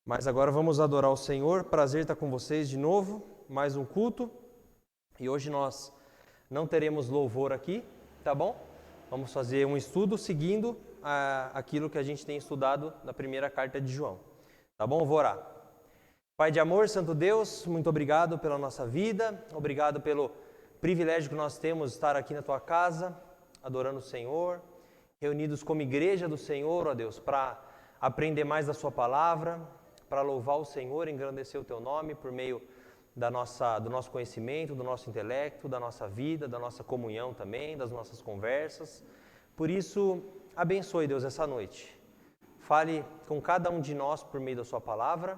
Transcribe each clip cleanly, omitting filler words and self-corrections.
Mas agora vamos adorar o Senhor. Prazer estar com vocês de novo, mais um culto. E hoje nós não teremos louvor aqui, tá bom? Vamos fazer um estudo seguindo aquilo que a gente tem estudado na primeira carta de João. Tá bom? Vou orar. Pai de amor, Santo Deus, muito obrigado pela nossa vida, obrigado pelo privilégio que nós temos de estar aqui na Tua casa, adorando o Senhor, reunidos como igreja do Senhor, ó Deus, para aprender mais da Sua palavra, para louvar o Senhor, engrandecer o Teu nome por meio do nosso conhecimento, do nosso intelecto, da nossa vida, da nossa comunhão também, das nossas conversas. Por isso, abençoe, Deus, essa noite. Fale com cada um de nós por meio da Sua palavra.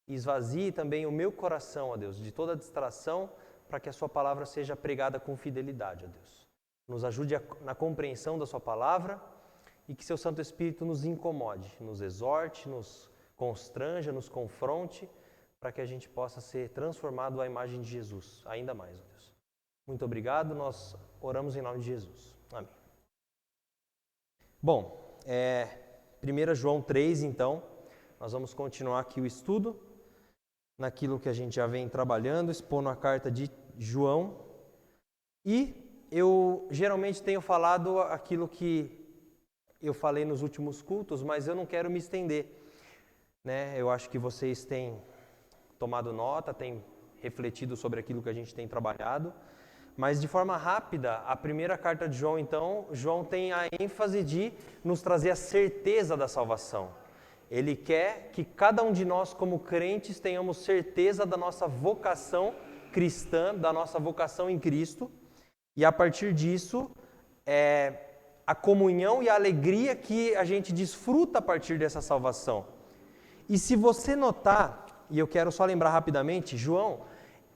Esvazie também o meu coração, ó Deus, de toda distração, para que a Sua palavra seja pregada com fidelidade, ó Deus. Nos ajude na compreensão da Sua palavra e que Seu Santo Espírito nos incomode, nos exorte, nos constranja, nos confronte, para que a gente possa ser transformado à imagem de Jesus, ainda mais, ó Deus. Muito obrigado, nós oramos em nome de Jesus. Amém. Bom, 1 João 3, então, nós vamos continuar aqui o estudo, naquilo que a gente já vem trabalhando, expondo a carta de João. E eu geralmente tenho falado aquilo que eu falei nos últimos cultos, mas eu não quero me estender, né? Eu acho que vocês têm tomado nota, têm refletido sobre aquilo que a gente tem trabalhado, mas de forma rápida, a primeira carta de João, então, João tem a ênfase de nos trazer a certeza da salvação. Ele quer que cada um de nós, como crentes, tenhamos certeza da nossa vocação cristã, da nossa vocação em Cristo, e a partir disso, a comunhão e a alegria que a gente desfruta a partir dessa salvação. E se você notar, e eu quero só lembrar rapidamente, João,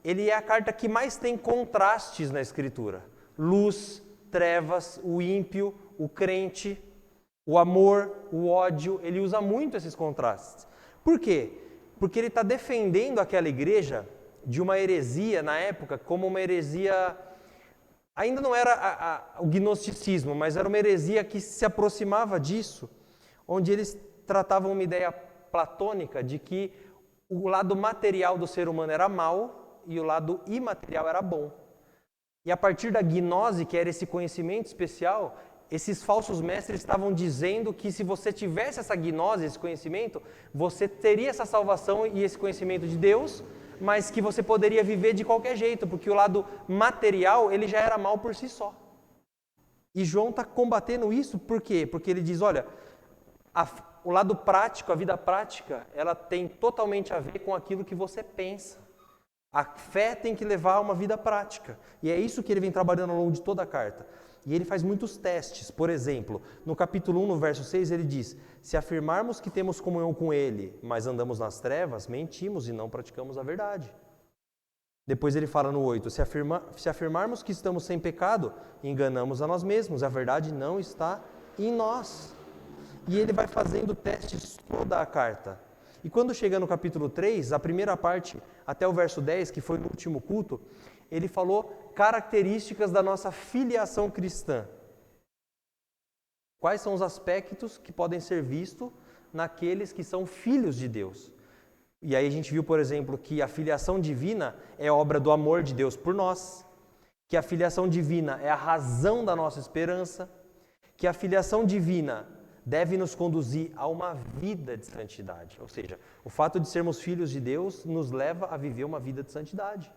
ele é a carta que mais tem contrastes na Escritura. Luz, trevas, o ímpio, o crente, o amor, o ódio, ele usa muito esses contrastes. Por quê? Porque ele está defendendo aquela igreja de uma heresia na época, como uma heresia, ainda não era o gnosticismo, mas era uma heresia que se aproximava disso, onde eles tratavam uma ideia platônica de que o lado material do ser humano era mau e o lado imaterial era bom. E a partir da gnose, que era esse conhecimento especial, esses falsos mestres estavam dizendo que se você tivesse essa gnose, esse conhecimento, você teria essa salvação e esse conhecimento de Deus, mas que você poderia viver de qualquer jeito, porque o lado material, ele já era mal por si só. E João está combatendo isso, por quê? Porque ele diz, olha, o lado prático, a vida prática, ela tem totalmente a ver com aquilo que você pensa. A fé tem que levar a uma vida prática. E é isso que ele vem trabalhando ao longo de toda a carta. E ele faz muitos testes. Por exemplo, no capítulo 1, no verso 6, ele diz: se afirmarmos que temos comunhão com ele, mas andamos nas trevas, mentimos e não praticamos a verdade. Depois ele fala no 8, se afirmarmos que estamos sem pecado, enganamos a nós mesmos, a verdade não está em nós. E ele vai fazendo testes toda a carta. E quando chega no capítulo 3, a primeira parte, até o verso 10, que foi no último culto, ele falou características da nossa filiação cristã. Quais são os aspectos que podem ser vistos naqueles que são filhos de Deus? E aí a gente viu, por exemplo, que a filiação divina é obra do amor de Deus por nós, que a filiação divina é a razão da nossa esperança, que a filiação divina deve nos conduzir a uma vida de santidade. Ou seja, o fato de sermos filhos de Deus nos leva a viver uma vida de santidade.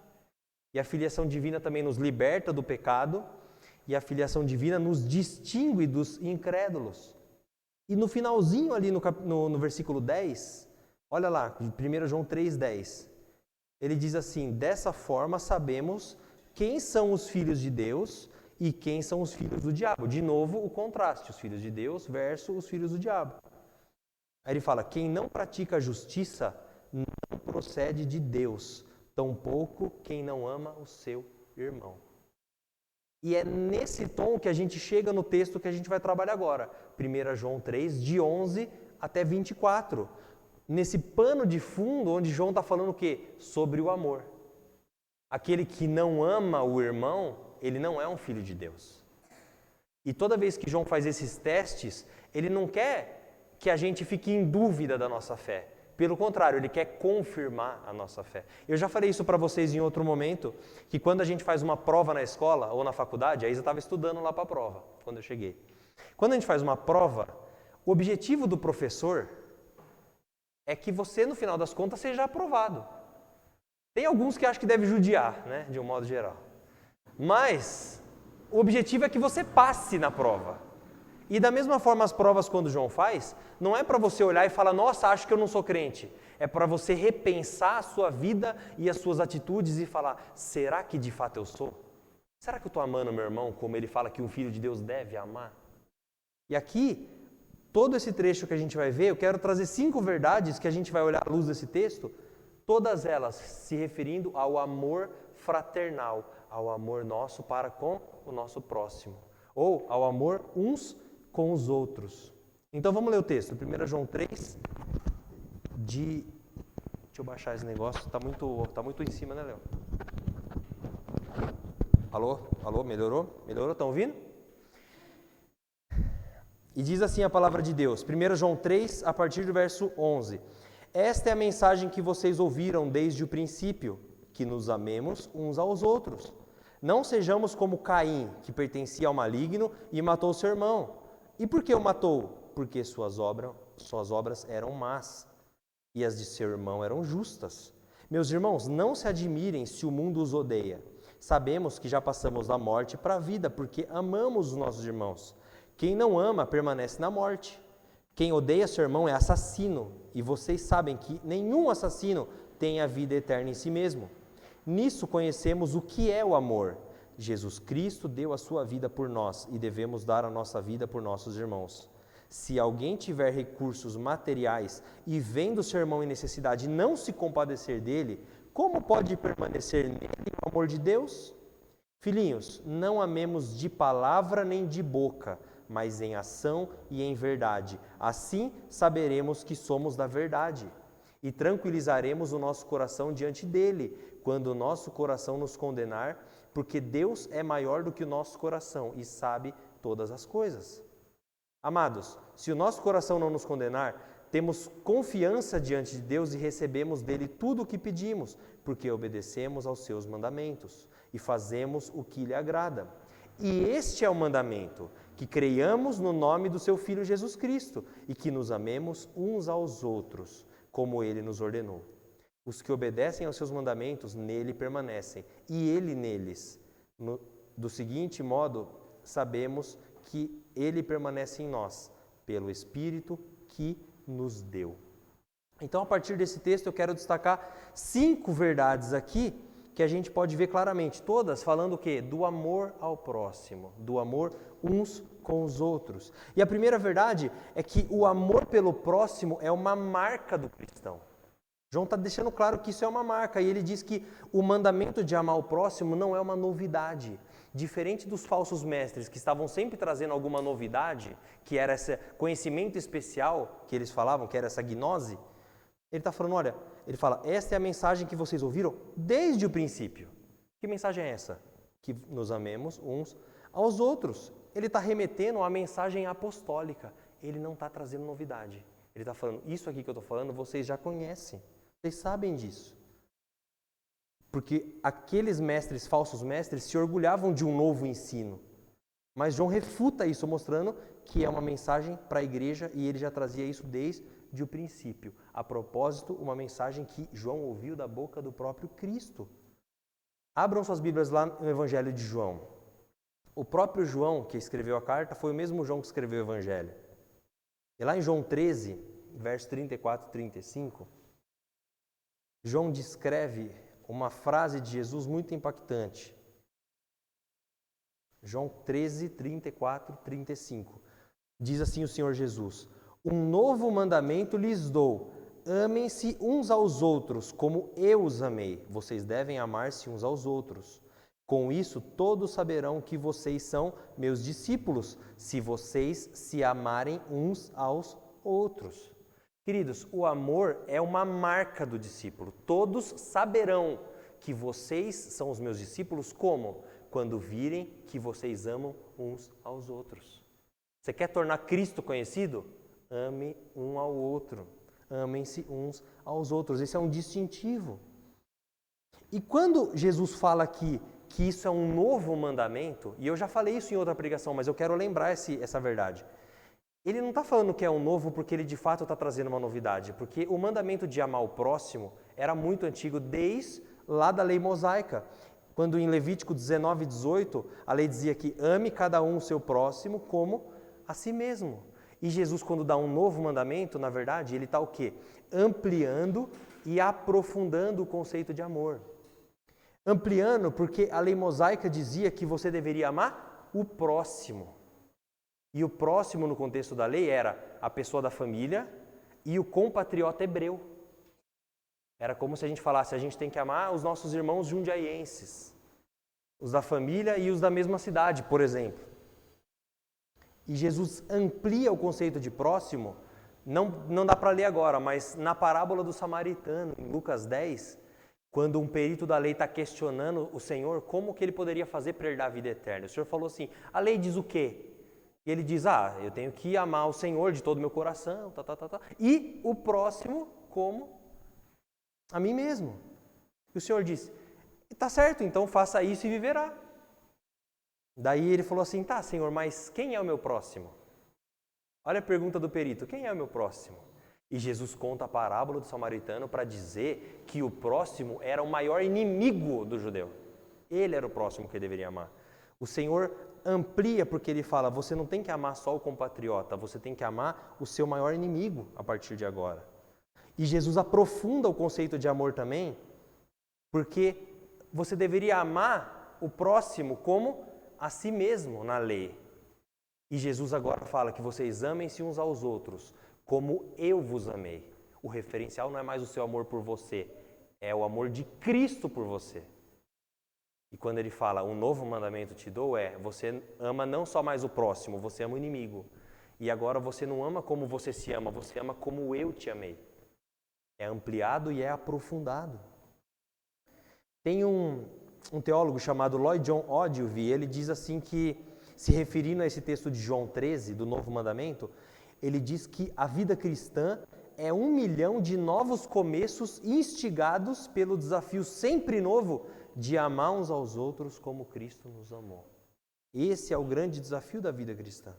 E a filiação divina também nos liberta do pecado, e a filiação divina nos distingue dos incrédulos. E no finalzinho ali no versículo 10, olha lá, 1 João 3,10, ele diz assim, dessa forma sabemos quem são os filhos de Deus e quem são os filhos do diabo. De novo, o contraste, os filhos de Deus versus os filhos do diabo. Aí ele fala, quem não pratica a justiça não procede de Deus, tampouco quem não ama o seu irmão. E é nesse tom que a gente chega no texto que a gente vai trabalhar agora. 1 João 3, de 11 até 24. Nesse pano de fundo, onde João está falando o quê? Sobre o amor. Aquele que não ama o irmão, ele não é um filho de Deus. E toda vez que João faz esses testes, ele não quer que a gente fique em dúvida da nossa fé. Pelo contrário, ele quer confirmar a nossa fé. Eu já falei isso para vocês em outro momento, que quando a gente faz uma prova na escola ou na faculdade, a Isa estava estudando lá para a prova, quando eu cheguei. Quando a gente faz uma prova, o objetivo do professor é que você, no final das contas, seja aprovado. Tem alguns que acham que deve judiar, né, de um modo geral. Mas o objetivo é que você passe na prova. E da mesma forma as provas quando João faz, não é para você olhar e falar, nossa, acho que eu não sou crente. É para você repensar a sua vida e as suas atitudes e falar, será que de fato eu sou? Será que eu estou amando meu irmão como ele fala que um filho de Deus deve amar? E aqui, todo esse trecho que a gente vai ver, eu quero trazer 5 verdades que a gente vai olhar à luz desse texto, todas elas se referindo ao amor fraternal, ao amor nosso para com o nosso próximo, ou ao amor uns com os outros. Então vamos ler o texto, 1 João 3, deixa eu baixar esse negócio, tá muito em cima, né, Léo? Alô, melhorou? Melhorou, estão ouvindo? E diz assim a palavra de Deus, 1 João 3, a partir do verso 11. Esta é a mensagem que vocês ouviram desde o princípio, que nos amemos uns aos outros. Não sejamos como Caim, que pertencia ao maligno e matou seu irmão. E por que o matou? Porque suas obras eram más e as de seu irmão eram justas. Meus irmãos, não se admirem se o mundo os odeia. Sabemos que já passamos da morte para a vida, porque amamos os nossos irmãos. Quem não ama permanece na morte. Quem odeia seu irmão é assassino, e vocês sabem que nenhum assassino tem a vida eterna em si mesmo. Nisso conhecemos o que é o amor. Jesus Cristo deu a sua vida por nós e devemos dar a nossa vida por nossos irmãos. Se alguém tiver recursos materiais e vendo seu irmão em necessidade não se compadecer dele, como pode permanecer nele o amor de Deus? Filhinhos, não amemos de palavra nem de boca, mas em ação e em verdade. Assim saberemos que somos da verdade e tranquilizaremos o nosso coração diante dele, quando o nosso coração nos condenar, porque Deus é maior do que o nosso coração e sabe todas as coisas. Amados, se o nosso coração não nos condenar, temos confiança diante de Deus e recebemos dele tudo o que pedimos, porque obedecemos aos seus mandamentos e fazemos o que lhe agrada. E este é o mandamento, que creiamos no nome do seu Filho Jesus Cristo e que nos amemos uns aos outros, como ele nos ordenou. Os que obedecem aos seus mandamentos nele permanecem, e ele neles. Do seguinte modo, sabemos que ele permanece em nós, pelo Espírito que nos deu. Então, a partir desse texto, eu quero destacar 5 verdades aqui, que a gente pode ver claramente, todas falando o quê? Do amor ao próximo, do amor uns com os outros. E a primeira verdade é que o amor pelo próximo é uma marca do cristão. João está deixando claro que isso é uma marca, e ele diz que o mandamento de amar o próximo não é uma novidade. Diferente dos falsos mestres, que estavam sempre trazendo alguma novidade, que era esse conhecimento especial que eles falavam, que era essa gnose, ele está falando, olha, ele fala, esta é a mensagem que vocês ouviram desde o princípio. Que mensagem é essa? Que nos amemos uns aos outros. Ele está remetendo à mensagem apostólica. Ele não está trazendo novidade. Ele está falando, isso aqui que eu estou falando, vocês já conhecem. Vocês sabem disso. Porque aqueles mestres, falsos mestres, se orgulhavam de um novo ensino. Mas João refuta isso, mostrando que é uma mensagem para a igreja e ele já trazia isso desde o princípio. A propósito, uma mensagem que João ouviu da boca do próprio Cristo. Abram suas Bíblias lá no Evangelho de João. O próprio João, que escreveu a carta, foi o mesmo João que escreveu o Evangelho. E lá em João 13, verso 34 e 35, João descreve uma frase de Jesus muito impactante. João 13, 34 e 35. Diz assim o Senhor Jesus: um novo mandamento lhes dou, amem-se uns aos outros, como eu os amei. Vocês devem amar-se uns aos outros. Com isso, todos saberão que vocês são meus discípulos, se vocês se amarem uns aos outros. Queridos, o amor é uma marca do discípulo. Todos saberão que vocês são os meus discípulos, como? Quando virem que vocês amam uns aos outros. Você quer tornar Cristo conhecido? Ame um ao outro. amem-se uns aos outros. Esse é um distintivo. E quando Jesus fala aqui que isso é um novo mandamento, e eu já falei isso em outra pregação, mas eu quero lembrar essa verdade. Ele não está falando que é um novo porque ele de fato está trazendo uma novidade, porque o mandamento de amar o próximo era muito antigo, desde lá da lei mosaica. Quando em Levítico 19:18, a lei dizia que ame cada um o seu próximo como a si mesmo. E Jesus, quando dá um novo mandamento, na verdade, ele está o quê? Ampliando e aprofundando o conceito de amor. Ampliando porque a lei mosaica dizia que você deveria amar o próximo. E o próximo, no contexto da lei, era a pessoa da família e o compatriota hebreu. Era como se a gente falasse, a gente tem que amar os nossos irmãos jundiaienses, os da família e os da mesma cidade, por exemplo. E Jesus amplia o conceito de próximo, não dá para ler agora, mas na parábola do samaritano, em Lucas 10, quando um perito da lei está questionando o Senhor, como que ele poderia fazer para herdar a vida eterna? O Senhor falou assim, a lei diz o quê? E ele diz, eu tenho que amar o Senhor de todo o meu coração, e o próximo como a mim mesmo. E o Senhor disse, está certo, então faça isso e viverá. Daí ele falou assim, tá, Senhor, mas quem é o meu próximo? Olha a pergunta do perito, quem é o meu próximo? E Jesus conta a parábola do samaritano para dizer que o próximo era o maior inimigo do judeu. Ele era o próximo que deveria amar. O Senhor amplia porque ele fala, você não tem que amar só o compatriota, você tem que amar o seu maior inimigo a partir de agora. E Jesus aprofunda o conceito de amor também, porque você deveria amar o próximo como a si mesmo na lei. E Jesus agora fala que vocês amem-se uns aos outros, como eu vos amei. O referencial não é mais o seu amor por você, é o amor de Cristo por você. E quando ele fala, um novo mandamento te dou, você ama não só mais o próximo, você ama o inimigo. E agora você não ama como você se ama, você ama como eu te amei. É ampliado e é aprofundado. Tem um teólogo chamado Lloyd John Ogilvie, ele diz assim que, se referindo a esse texto de João 13, do Novo Mandamento, ele diz que a vida cristã é 1 milhão de novos começos instigados pelo desafio sempre novo de amar uns aos outros como Cristo nos amou. Esse é o grande desafio da vida cristã.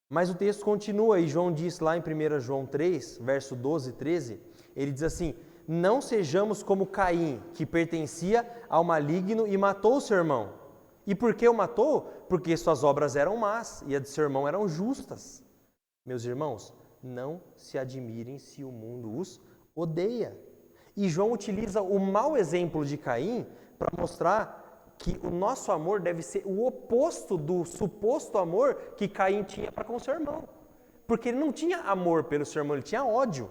Mas o texto continua e João diz lá em 1 João 3, verso 12 e 13, ele diz assim, não sejamos como Caim, que pertencia ao maligno e matou o seu irmão. E por que o matou? Porque suas obras eram más e a de seu irmão eram justas. Meus irmãos, não se admirem se o mundo os odeia. E João utiliza o mau exemplo de Caim para mostrar que o nosso amor deve ser o oposto do suposto amor que Caim tinha para com o seu irmão. Porque ele não tinha amor pelo seu irmão, ele tinha ódio.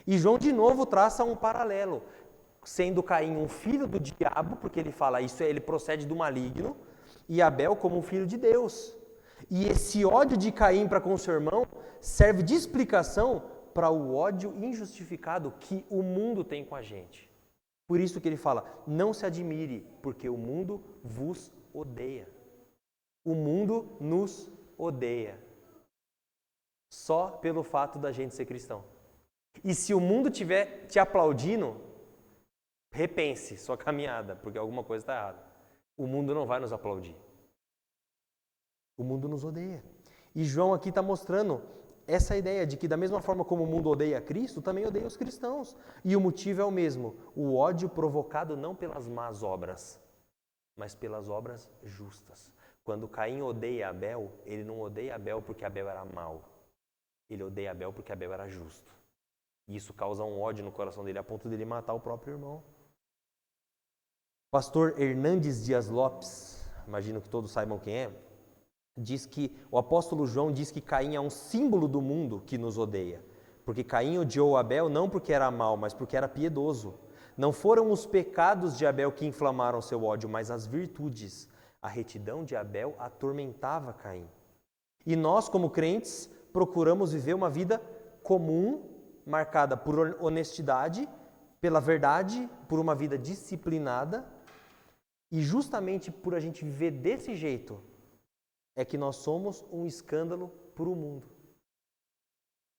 E João de novo traça um paralelo, sendo Caim um filho do diabo, porque ele fala isso, ele procede do maligno, e Abel como um filho de Deus. E esse ódio de Caim para com o seu irmão serve de explicação para o ódio injustificado que o mundo tem com a gente. Por isso que ele fala, não se admire, porque o mundo vos odeia. O mundo nos odeia. Só pelo fato da gente ser cristão. E se o mundo estiver te aplaudindo, repense sua caminhada, porque alguma coisa está errada. O mundo não vai nos aplaudir. O mundo nos odeia. E João aqui está mostrando essa ideia de que da mesma forma como o mundo odeia Cristo, também odeia os cristãos. E o motivo é o mesmo, o ódio provocado não pelas más obras, mas pelas obras justas. Quando Caim odeia Abel, ele não odeia Abel porque Abel era mau. Ele odeia Abel porque Abel era justo. E isso causa um ódio no coração dele, a ponto dele matar o próprio irmão. Pastor Hernandes Dias Lopes, imagino que todos saibam quem é, diz que o apóstolo João diz que Caim é um símbolo do mundo que nos odeia. Porque Caim odiou Abel não porque era mau, mas porque era piedoso. Não foram os pecados de Abel que inflamaram seu ódio, mas as virtudes. A retidão de Abel atormentava Caim. E nós, como crentes, procuramos viver uma vida comum, marcada por honestidade, pela verdade, por uma vida disciplinada. E justamente por a gente viver desse jeito, é que nós somos um escândalo para o mundo.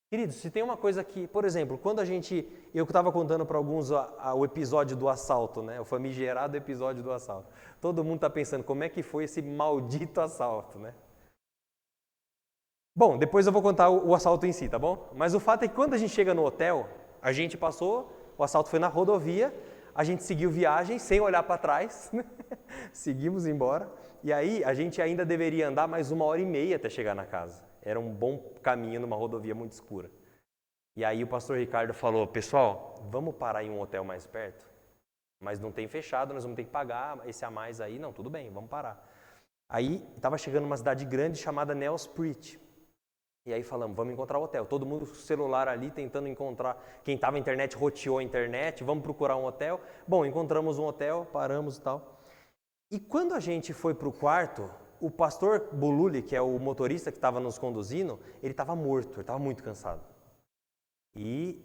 Queridos, se tem uma coisa que, por exemplo, quando eu estava contando para alguns o episódio do assalto, né? O famigerado episódio do assalto. Todo mundo está pensando como é que foi esse maldito assalto, né? Bom, depois eu vou contar o assalto em si, tá bom? Mas o fato é que quando a gente chega no hotel, a gente passou, o assalto foi na rodovia, a gente seguiu viagem sem olhar para trás, seguimos embora, e aí a gente ainda deveria andar mais 1h30 até chegar na casa. Era um bom caminho numa rodovia muito escura. E aí o pastor Ricardo falou, pessoal, vamos parar em um hotel mais perto? Mas não tem fechado, nós vamos ter que pagar esse a mais aí. Não, tudo bem, vamos parar. Aí estava chegando uma cidade grande chamada Nelspreet. E aí falamos, vamos encontrar o hotel. Todo mundo com o celular ali tentando encontrar. Quem estava na internet roteou a internet, vamos procurar um hotel. Bom, encontramos um hotel, paramos e tal. E quando a gente foi para o quarto, o pastor Bululi, que é o motorista que estava nos conduzindo, ele estava morto, ele estava muito cansado. E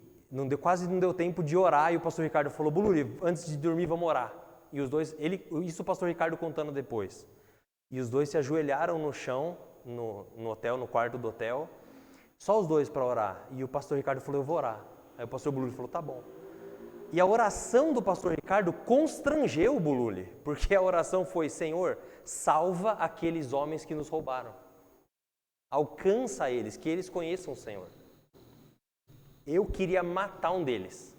quase não deu tempo de orar, e o pastor Ricardo falou, Bululi, antes de dormir vamos orar. E os dois, isso o pastor Ricardo contando depois. E os dois se ajoelharam no chão, no hotel, no quarto do hotel, só os dois para orar. E o pastor Ricardo falou, eu vou orar. Aí o pastor Bululi falou, tá bom. E a oração do pastor Ricardo constrangeu o Bululi, porque a oração foi, Senhor, salva aqueles homens que nos roubaram. Alcança eles, que eles conheçam o Senhor. Eu queria matar um deles.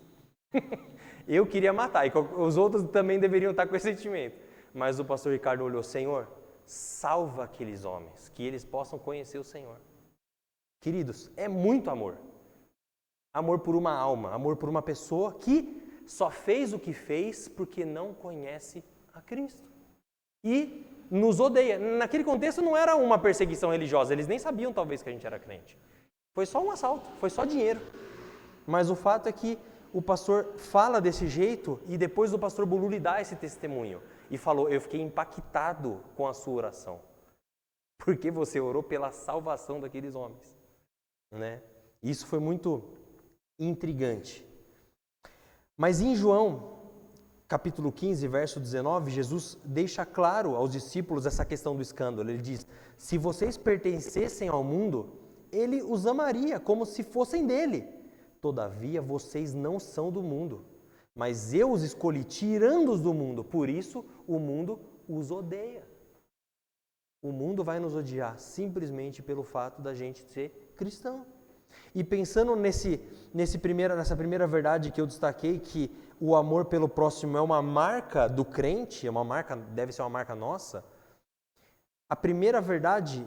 Eu queria matar, e os outros também deveriam estar com esse sentimento. Mas o pastor Ricardo olhou, Senhor, salva aqueles homens, que eles possam conhecer o Senhor. Queridos, é muito amor. Amor por uma alma, amor por uma pessoa que só fez o que fez porque não conhece a Cristo. E nos odeia. Naquele contexto não era uma perseguição religiosa, eles nem sabiam talvez que a gente era crente. Foi só um assalto, foi só dinheiro. Mas o fato é que o pastor fala desse jeito e depois o pastor Bululi dá esse testemunho. E falou, eu fiquei impactado com a sua oração. Porque você orou pela salvação daqueles homens. Né? Isso foi muito intrigante. Mas em João, capítulo 15, verso 19, Jesus deixa claro aos discípulos essa questão do escândalo. Ele diz, se vocês pertencessem ao mundo, ele os amaria como se fossem dele. Todavia, vocês não são do mundo, mas eu os escolhi tirando-os do mundo. Por isso, o mundo os odeia. O mundo vai nos odiar simplesmente pelo fato da gente ser cristão. E pensando nessa primeira verdade que eu destaquei, que o amor pelo próximo é uma marca do crente, deve ser uma marca nossa, a primeira verdade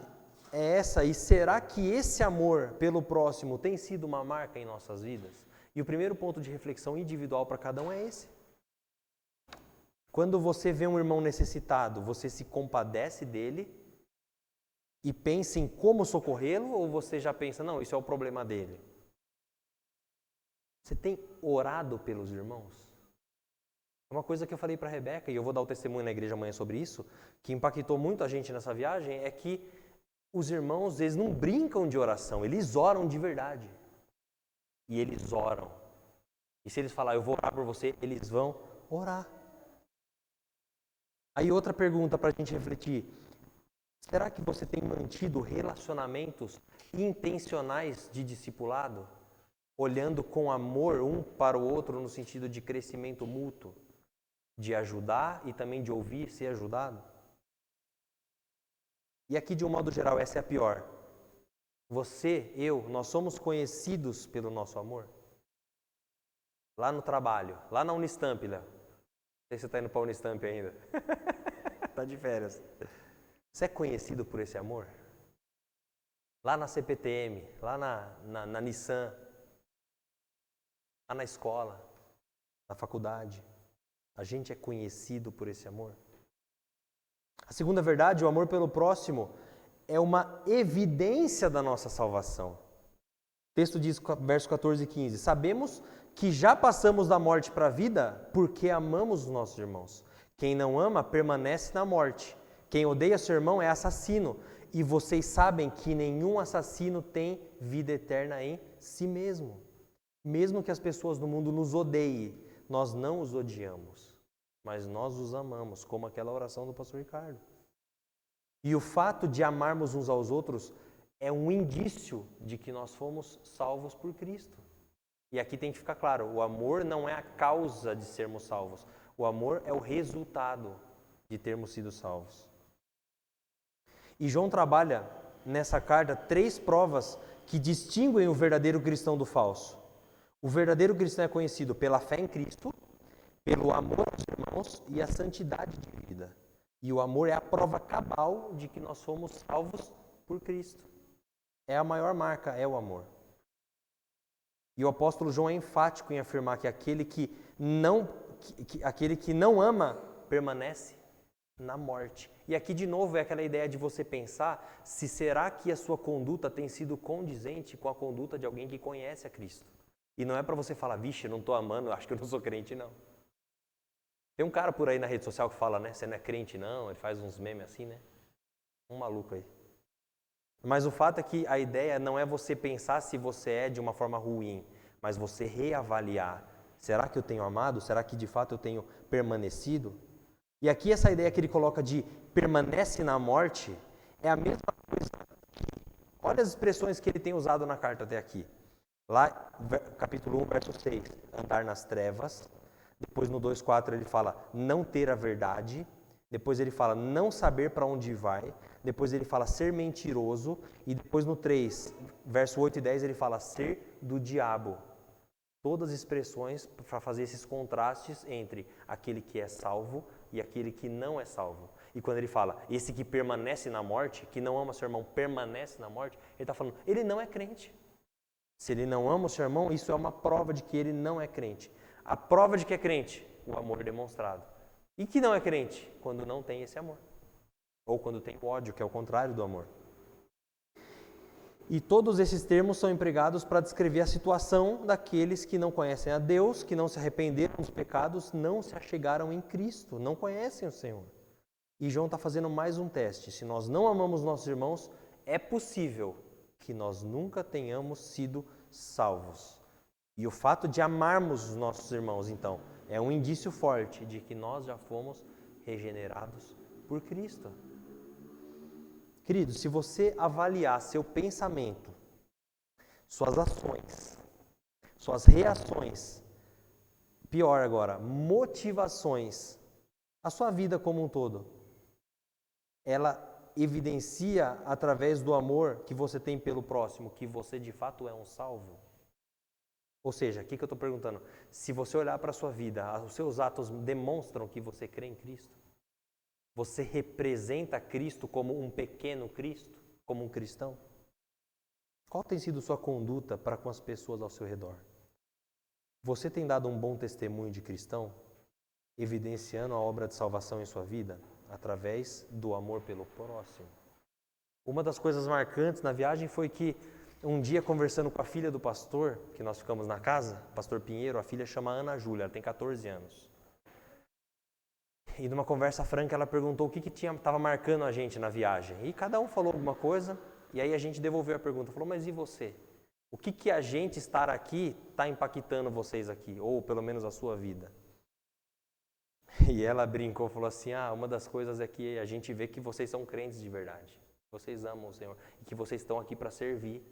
é essa, e será que esse amor pelo próximo tem sido uma marca em nossas vidas? E o primeiro ponto de reflexão individual para cada um é esse. Quando você vê um irmão necessitado, você se compadece dele e pensa em como socorrê-lo, ou você já pensa, não, isso é o problema dele? Você tem orado pelos irmãos? Uma coisa que eu falei para a Rebeca, e eu vou dar o testemunho na igreja amanhã sobre isso, que impactou muito a gente nessa viagem, é que os irmãos, eles não brincam de oração, eles oram de verdade. E eles oram. E se eles falarem, eu vou orar por você, eles vão orar. Aí outra pergunta para a gente refletir. Será que você tem mantido relacionamentos intencionais de discipulado? Olhando com amor um para o outro no sentido de crescimento mútuo? De ajudar e também de ouvir, ser ajudado? E aqui, de um modo geral, essa é a pior. Você, eu, nós somos conhecidos pelo nosso amor? Lá no trabalho, lá na Unistamp, Léo. Não sei se você está indo para a Unistamp ainda. Está de férias. Você é conhecido por esse amor? Lá na CPTM, lá na Nissan, lá na escola, na faculdade. A gente é conhecido por esse amor? A segunda verdade, o amor pelo próximo, é uma evidência da nossa salvação. O texto diz, verso 14 e 15, sabemos que já passamos da morte para a vida porque amamos os nossos irmãos. Quem não ama permanece na morte. Quem odeia seu irmão é assassino. E vocês sabem que nenhum assassino tem vida eterna em si mesmo. Mesmo que as pessoas no mundo nos odeiem, nós não os odiamos, mas nós os amamos, como aquela oração do pastor Ricardo. E o fato de amarmos uns aos outros é um indício de que nós fomos salvos por Cristo. E aqui tem que ficar claro, o amor não é a causa de sermos salvos. O amor é o resultado de termos sido salvos. E João trabalha nessa carta 3 provas que distinguem o verdadeiro cristão do falso. O verdadeiro cristão é conhecido pela fé em Cristo, pelo amor aos irmãos e a santidade de vida. E o amor é a prova cabal de que nós fomos salvos por Cristo. É a maior marca, é o amor. E o apóstolo João é enfático em afirmar que aquele que não ama permanece na morte. E aqui de novo é aquela ideia de você pensar se será que a sua conduta tem sido condizente com a conduta de alguém que conhece a Cristo. E não é para você falar, vixe, eu não estou amando, acho que eu não sou crente, não. Tem um cara por aí na rede social que fala, né, você não é crente não, ele faz uns memes assim, né? Um maluco aí. Mas o fato é que a ideia não é você pensar se você é de uma forma ruim, mas você reavaliar. Será que eu tenho amado? Será que de fato eu tenho permanecido? E aqui essa ideia que ele coloca de permanece na morte é a mesma coisa que, olha as expressões que ele tem usado na carta até aqui. Lá, capítulo 1, verso 6, andar nas trevas. Depois no 2,4 ele fala não ter a verdade. Depois ele fala não saber para onde vai. Depois ele fala ser mentiroso. E depois no 3, verso 8 e 10 ele fala ser do diabo. Todas as expressões para fazer esses contrastes entre aquele que é salvo e aquele que não é salvo. E quando ele fala, esse que permanece na morte, que não ama seu irmão, permanece na morte, ele está falando, ele não é crente. Se ele não ama o seu irmão, isso é uma prova de que ele não é crente. A prova de que é crente, o amor demonstrado. E que não é crente, quando não tem esse amor. Ou quando tem o ódio, que é o contrário do amor. E todos esses termos são empregados para descrever a situação daqueles que não conhecem a Deus, que não se arrependeram dos pecados, não se achegaram em Cristo, não conhecem o Senhor. E João está fazendo mais um teste. Se nós não amamos nossos irmãos, é possível que nós nunca tenhamos sido salvos. E o fato de amarmos os nossos irmãos, então, é um indício forte de que nós já fomos regenerados por Cristo. Querido, se você avaliar seu pensamento, suas ações, suas reações, pior agora, motivações, a sua vida como um todo, ela evidencia através do amor que você tem pelo próximo, que você de fato é um salvo? Ou seja, o que eu estou perguntando? Se você olhar para a sua vida, os seus atos demonstram que você crê em Cristo? Você representa Cristo como um pequeno Cristo? Como um cristão? Qual tem sido sua conduta para com as pessoas ao seu redor? Você tem dado um bom testemunho de cristão, evidenciando a obra de salvação em sua vida, através do amor pelo próximo? Uma das coisas marcantes na viagem foi que, um dia conversando com a filha do pastor, que nós ficamos na casa, pastor Pinheiro, a filha chama Ana Júlia, ela tem 14 anos. E numa conversa franca ela perguntou o que estava marcando a gente na viagem. E cada um falou alguma coisa, e aí a gente devolveu a pergunta. Falou, mas e você? O que a gente estar aqui está impactando vocês aqui? Ou pelo menos a sua vida? E ela brincou, falou assim, uma das coisas é que a gente vê que vocês são crentes de verdade. Vocês amam o Senhor. E que vocês estão aqui para servir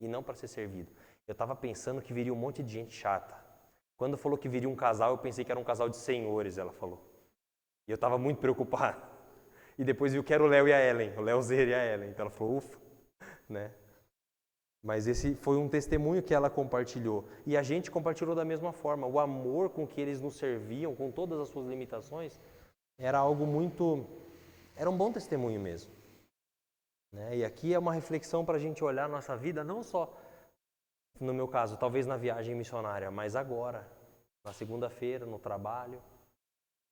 e não para ser servido. Eu estava pensando que viria um monte de gente chata. Quando falou que viria um casal, eu pensei que era um casal de senhores, ela falou. E eu estava muito preocupado. E depois viu que era o Léo e a Ellen, o Léo Zer e a Ellen. Então ela falou, ufa, né? Mas esse foi um testemunho que ela compartilhou. E a gente compartilhou da mesma forma. O amor com que eles nos serviam, com todas as suas limitações, era algo muito... Era um bom testemunho mesmo. Né? E aqui é uma reflexão para a gente olhar a nossa vida, não só, no meu caso, talvez na viagem missionária, mas agora, na segunda-feira, no trabalho,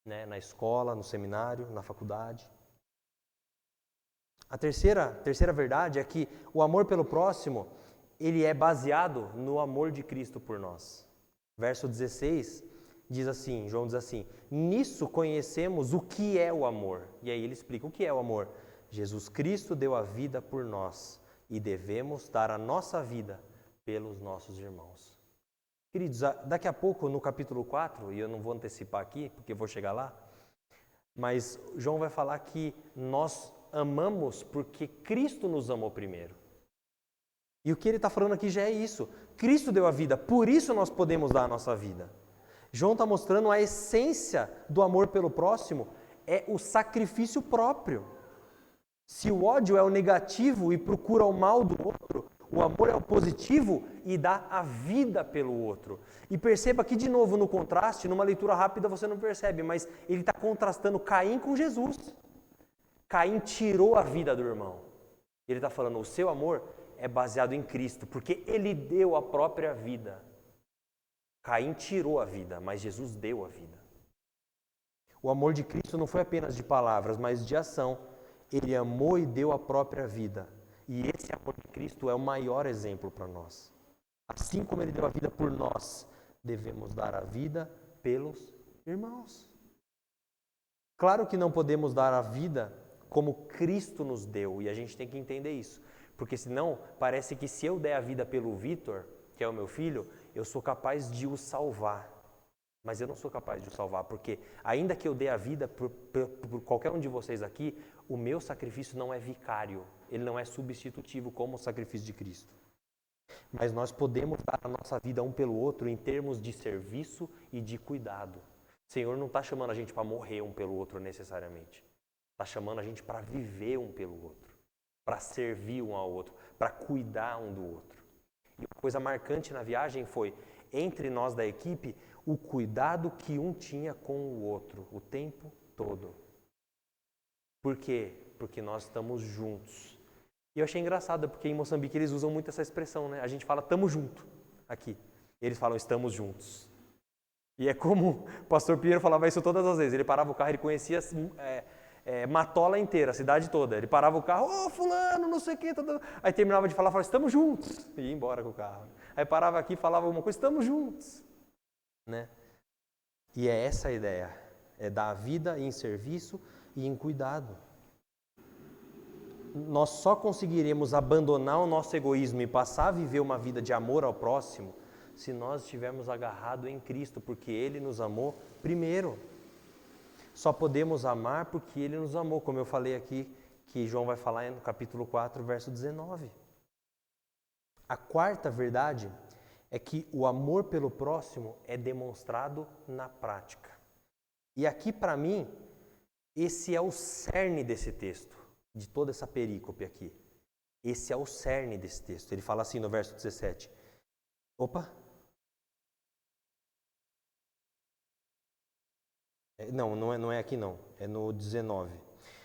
né? Na escola, no seminário, na faculdade. A terceira verdade é que o amor pelo próximo, ele é baseado no amor de Cristo por nós. Verso 16 diz assim, João diz assim, nisso conhecemos o que é o amor. E aí ele explica o que é o amor. Jesus Cristo deu a vida por nós e devemos dar a nossa vida pelos nossos irmãos. Queridos, daqui a pouco no capítulo 4, e eu não vou antecipar aqui, porque eu vou chegar lá, mas João vai falar que nós amamos porque Cristo nos amou primeiro. E o que ele está falando aqui já é isso. Cristo deu a vida, por isso nós podemos dar a nossa vida. João está mostrando a essência do amor pelo próximo, é o sacrifício próprio. Se o ódio é o negativo e procura o mal do outro, o amor é o positivo e dá a vida pelo outro. E perceba que, de novo, no contraste, numa leitura rápida você não percebe, mas ele está contrastando Caim com Jesus. Caim tirou a vida do irmão. Ele está falando, o seu amor é baseado em Cristo, porque ele deu a própria vida. Caim tirou a vida, mas Jesus deu a vida. O amor de Cristo não foi apenas de palavras, mas de ação. Ele amou e deu a própria vida. E esse amor de Cristo é o maior exemplo para nós. Assim como ele deu a vida por nós, devemos dar a vida pelos irmãos. Claro que não podemos dar a vida como Cristo nos deu, e a gente tem que entender isso. Porque senão, parece que se eu der a vida pelo Vitor, que é o meu filho, eu sou capaz de o salvar. Mas eu não sou capaz de o salvar, porque ainda que eu dê a vida por qualquer um de vocês aqui, o meu sacrifício não é vicário, ele não é substitutivo como o sacrifício de Cristo. Mas nós podemos dar a nossa vida um pelo outro em termos de serviço e de cuidado. O Senhor não está chamando a gente para morrer um pelo outro necessariamente. Está chamando a gente para viver um pelo outro, para servir um ao outro, para cuidar um do outro. E uma coisa marcante na viagem foi, entre nós da equipe, o cuidado que um tinha com o outro o tempo todo. Por quê? Porque nós estamos juntos. E eu achei engraçado, porque em Moçambique eles usam muito essa expressão, né? A gente fala tamo junto aqui. Eles falam estamos juntos. E é como o pastor Pinheiro falava isso todas as vezes. Ele parava o carro, ele conhecia Matola inteira, a cidade toda. Ele parava o carro, fulano, não sei o quê. Aí terminava de falar, falava, estamos juntos. E ia embora com o carro. Aí parava aqui, falava alguma coisa, estamos juntos. Né? E é essa a ideia. É dar a vida em serviço e em cuidado. Nós só conseguiremos abandonar o nosso egoísmo e passar a viver uma vida de amor ao próximo se nós estivermos agarrados em Cristo, porque Ele nos amou primeiro. Só podemos amar porque Ele nos amou, como eu falei aqui, que João vai falar no capítulo 4, verso 19. A quarta verdade é que o amor pelo próximo é demonstrado na prática. E aqui, para mim, esse é o cerne desse texto, de toda essa perícope aqui. Esse é o cerne desse texto. Ele fala assim no verso 17. Não é aqui não, é no 19.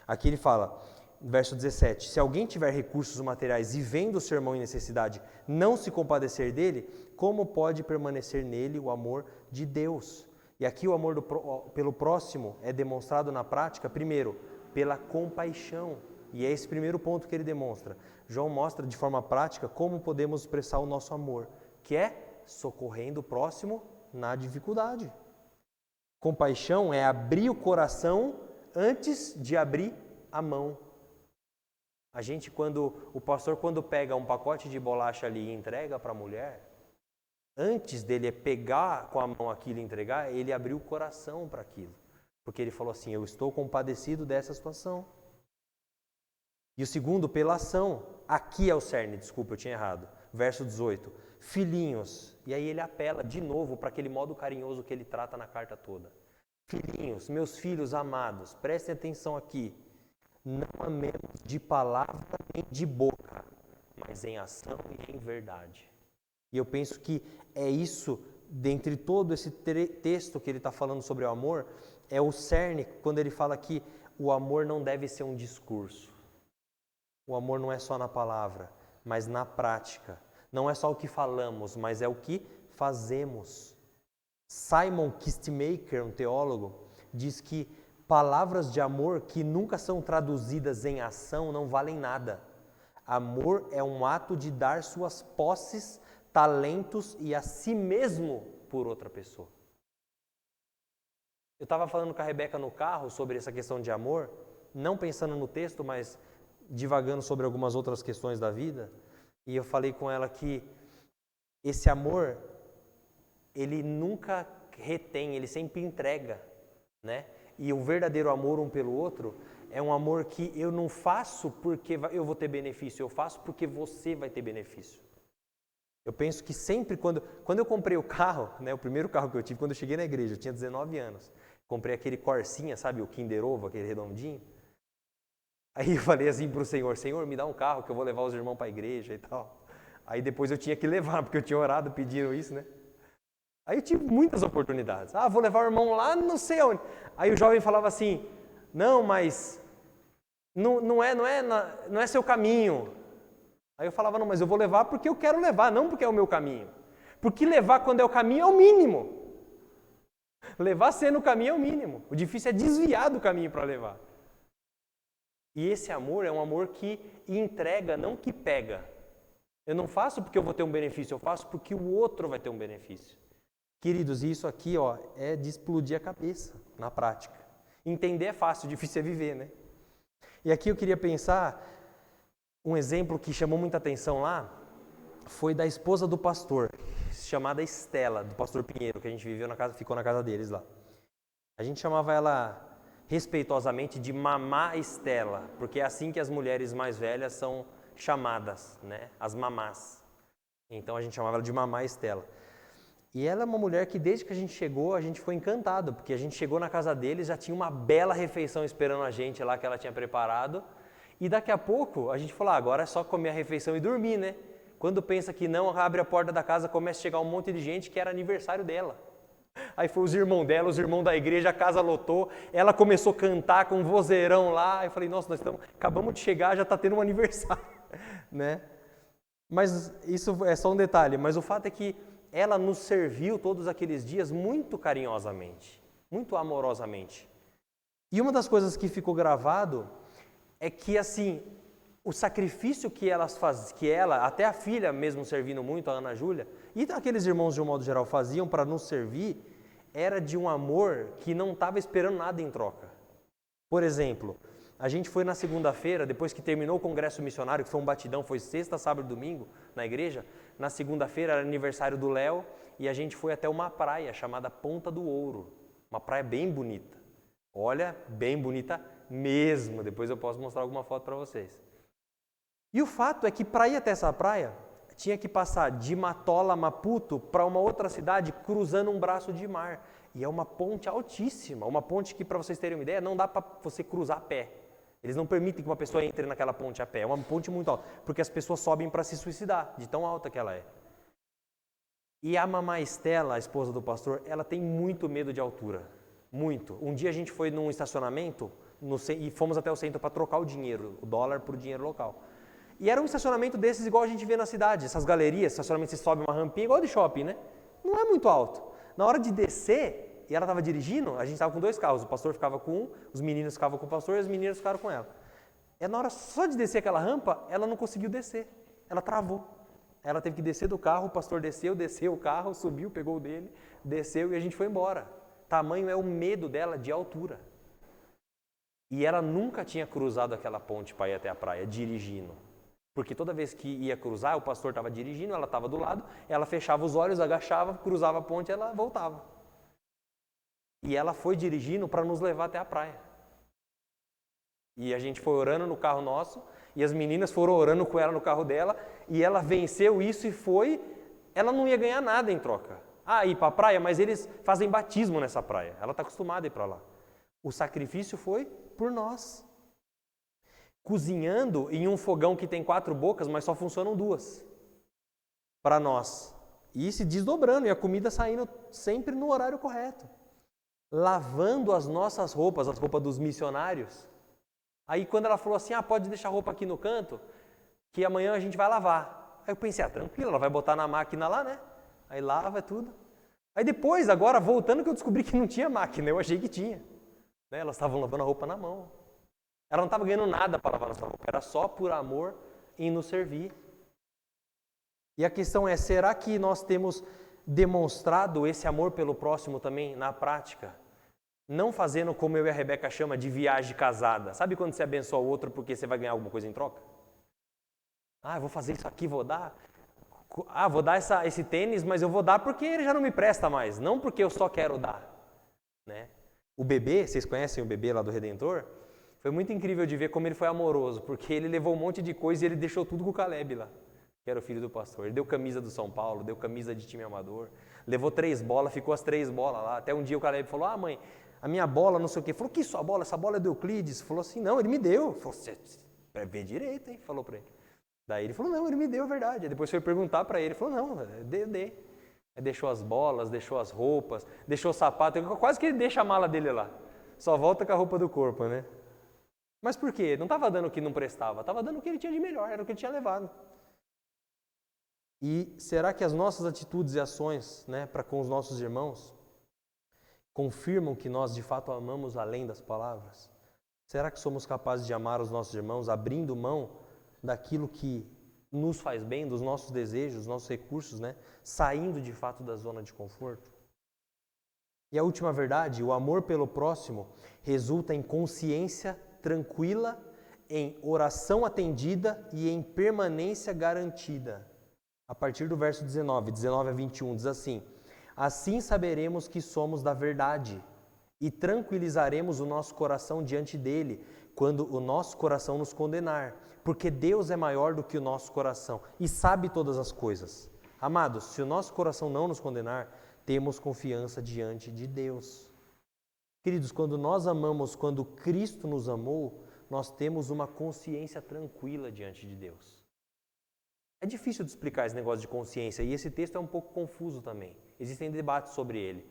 Aqui ele fala, verso 17, se alguém tiver recursos materiais e vendo o seu irmão em necessidade, não se compadecer dele, como pode permanecer nele o amor de Deus? E aqui o amor pelo próximo é demonstrado na prática, primeiro, pela compaixão. E é esse primeiro ponto que ele demonstra. João mostra de forma prática como podemos expressar o nosso amor, que é socorrendo o próximo na dificuldade. Compaixão é abrir o coração antes de abrir a mão. O pastor quando pega um pacote de bolacha ali e entrega para a mulher, antes dele pegar com a mão aquilo e entregar, ele abriu o coração para aquilo. Porque ele falou assim, eu estou compadecido dessa situação. E o segundo, pela ação. Aqui é o cerne, desculpa, eu tinha errado. Verso 18. Filhinhos. E aí ele apela de novo para aquele modo carinhoso que ele trata na carta toda. Filhinhos, meus filhos amados, prestem atenção aqui. Não amemos de palavra nem de boca, mas em ação e em verdade. E eu penso que é isso, dentre todo esse texto que ele está falando sobre o amor, é o cerne quando ele fala que o amor não deve ser um discurso. O amor não é só na palavra, mas na prática. Não é só o que falamos, mas é o que fazemos. Simon Kistemaker, um teólogo, diz que palavras de amor que nunca são traduzidas em ação não valem nada. Amor é um ato de dar suas posses, talentos e a si mesmo por outra pessoa. Eu estava falando com a Rebeca no carro sobre essa questão de amor, não pensando no texto, mas divagando sobre algumas outras questões da vida, e eu falei com ela que esse amor, ele nunca retém, ele sempre entrega, né? E o verdadeiro amor um pelo outro é um amor que eu não faço porque eu vou ter benefício, eu faço porque você vai ter benefício. Eu penso que sempre quando eu comprei o carro, né, o primeiro carro que eu tive, quando eu cheguei na igreja, eu tinha 19 anos. Comprei aquele Corsinha, sabe, o Kinder Ovo, aquele redondinho. Aí eu falei assim pro Senhor, Senhor, me dá um carro que eu vou levar os irmãos para a igreja e tal. Aí depois eu tinha que levar, porque eu tinha orado pedindo isso, né? Aí eu tive muitas oportunidades. Vou levar o irmão lá não sei onde. Aí o jovem falava assim, não, mas não é seu caminho. Aí eu falava, não, mas eu vou levar porque eu quero levar, não porque é o meu caminho. Porque levar quando é o caminho é o mínimo. Levar sendo o caminho é o mínimo. O difícil é desviar do caminho para levar. E esse amor é um amor que entrega, não que pega. Eu não faço porque eu vou ter um benefício, eu faço porque o outro vai ter um benefício. Queridos, isso aqui é de explodir a cabeça na prática. Entender é fácil, difícil é viver, né? E aqui eu queria pensar, um exemplo que chamou muita atenção lá, foi da esposa do pastor, chamada Estela, do pastor Pinheiro, que a gente ficou na casa deles lá. A gente chamava ela respeitosamente de Mamá Estela, porque é assim que as mulheres mais velhas são chamadas, né? As mamás. Então a gente chamava ela de Mamá Estela. E ela é uma mulher que desde que a gente chegou, a gente foi encantado, porque a gente chegou na casa deles, já tinha uma bela refeição esperando a gente lá que ela tinha preparado. E daqui a pouco a gente falou, agora é só comer a refeição e dormir, né? Quando pensa que não, abre a porta da casa, começa a chegar um monte de gente que era aniversário dela. Aí foi os irmãos dela, os irmãos da igreja, a casa lotou, ela começou a cantar com um vozeirão lá. Eu falei, nossa, acabamos de chegar, já está tendo um aniversário, né? Mas isso é só um detalhe, mas o fato é que ela nos serviu todos aqueles dias muito carinhosamente, muito amorosamente. E uma das coisas que ficou gravado é que, assim, o sacrifício que ela, até a filha mesmo servindo muito, a Ana Júlia, e aqueles irmãos de um modo geral faziam para nos servir, era de um amor que não estava esperando nada em troca. Por exemplo, a gente foi na segunda-feira, depois que terminou o congresso missionário, que foi um batidão, foi sexta, sábado e domingo na igreja. Na segunda-feira era aniversário do Léo e a gente foi até uma praia chamada Ponta do Ouro. Uma praia bem bonita. Olha, bem bonita mesmo. Depois eu posso mostrar alguma foto para vocês. E o fato é que para ir até essa praia, tinha que passar de Matola, Maputo, para uma outra cidade, cruzando um braço de mar. E é uma ponte altíssima, uma ponte que, para vocês terem uma ideia, não dá para você cruzar a pé. Eles não permitem que uma pessoa entre naquela ponte a pé. É uma ponte muito alta, porque as pessoas sobem para se suicidar, de tão alta que ela é. E a mamã Estela, a esposa do pastor, ela tem muito medo de altura. Muito. Um dia a gente foi num estacionamento e fomos até o centro para trocar o dinheiro, o dólar por dinheiro local. E era um estacionamento desses igual a gente vê na cidade, essas galerias, estacionamento você sobe uma rampinha igual de shopping, né? Não é muito alto. Na hora de descer, e ela estava dirigindo, a gente estava com 2 carros, o pastor ficava com um, os meninos ficavam com o pastor e as meninas ficaram com ela. E na hora só de descer aquela rampa, ela não conseguiu descer, ela travou. Ela teve que descer do carro, o pastor desceu o carro, subiu, pegou o dele, desceu e a gente foi embora. Tamanho é o medo dela de altura. E ela nunca tinha cruzado aquela ponte para ir até a praia, dirigindo. Porque toda vez que ia cruzar, o pastor estava dirigindo, ela estava do lado, ela fechava os olhos, agachava, cruzava a ponte e ela voltava. E ela foi dirigindo para nos levar até a praia. E a gente foi orando no carro nosso, e as meninas foram orando com ela no carro dela, e ela venceu isso e foi, ela não ia ganhar nada em troca. Ir para a praia, mas eles fazem batismo nessa praia, ela está acostumada a ir para lá. O sacrifício foi por nós. Cozinhando em um fogão que tem 4 bocas, mas só funcionam 2 para nós. E se desdobrando, e a comida saindo sempre no horário correto. Lavando as nossas roupas, as roupas dos missionários. Aí quando ela falou assim, pode deixar a roupa aqui no canto, que amanhã a gente vai lavar. Aí eu pensei, tranquilo, ela vai botar na máquina lá, né? Aí lava tudo. Aí depois, agora, voltando, que eu descobri que não tinha máquina, eu achei que tinha. Né? Elas estavam lavando a roupa na mão. Ela não estava ganhando nada para lavar nossa roupa, era só por amor em nos servir. E a questão é, será que nós temos demonstrado esse amor pelo próximo também na prática? Não fazendo como eu e a Rebeca chama de viagem casada. Sabe quando você abençoa o outro porque você vai ganhar alguma coisa em troca? Eu vou fazer isso aqui, vou dar. Vou dar esse tênis, mas eu vou dar porque ele já não me presta mais, não porque eu só quero dar. Né? O bebê, vocês conhecem o bebê lá do Redentor? Foi muito incrível de ver como ele foi amoroso, porque ele levou um monte de coisa e ele deixou tudo com o Caleb lá. que era o filho do pastor. Ele deu camisa do São Paulo, deu camisa de time amador, levou 3 bolas, ficou as 3 bolas lá. Até um dia o Caleb falou, mãe, a minha bola, não sei o quê. Falou, que sua bola? Essa bola é do Euclides. Falou assim, não, ele me deu. Falou, você vê direito, hein? Falou para ele. Daí ele falou, não, ele me deu, é verdade. Aí depois foi perguntar para ele, ele falou, não, dei. Aí deixou as bolas, deixou as roupas, deixou o sapato, quase que ele deixa a mala dele lá. Só volta com a roupa do corpo, né? Mas por quê? Não estava dando o que não prestava, estava dando o que ele tinha de melhor, era o que ele tinha levado. E será que as nossas atitudes e ações, né, para com os nossos irmãos, confirmam que nós de fato amamos além das palavras? Será que somos capazes de amar os nossos irmãos abrindo mão daquilo que nos faz bem, dos nossos desejos, dos nossos recursos, né, saindo de fato da zona de conforto? E a última verdade, o amor pelo próximo resulta em consciência tranquila, em oração atendida e em permanência garantida. A partir do verso 19 a 21, diz assim: assim saberemos que somos da verdade e tranquilizaremos o nosso coração diante dele quando o nosso coração nos condenar, porque Deus é maior do que o nosso coração e sabe todas as coisas. Amados, se o nosso coração não nos condenar, temos confiança diante de Deus. Queridos, quando nós amamos, quando Cristo nos amou, nós temos uma consciência tranquila diante de Deus. É difícil de explicar esse negócio de consciência e esse texto é um pouco confuso também. Existem debates sobre ele.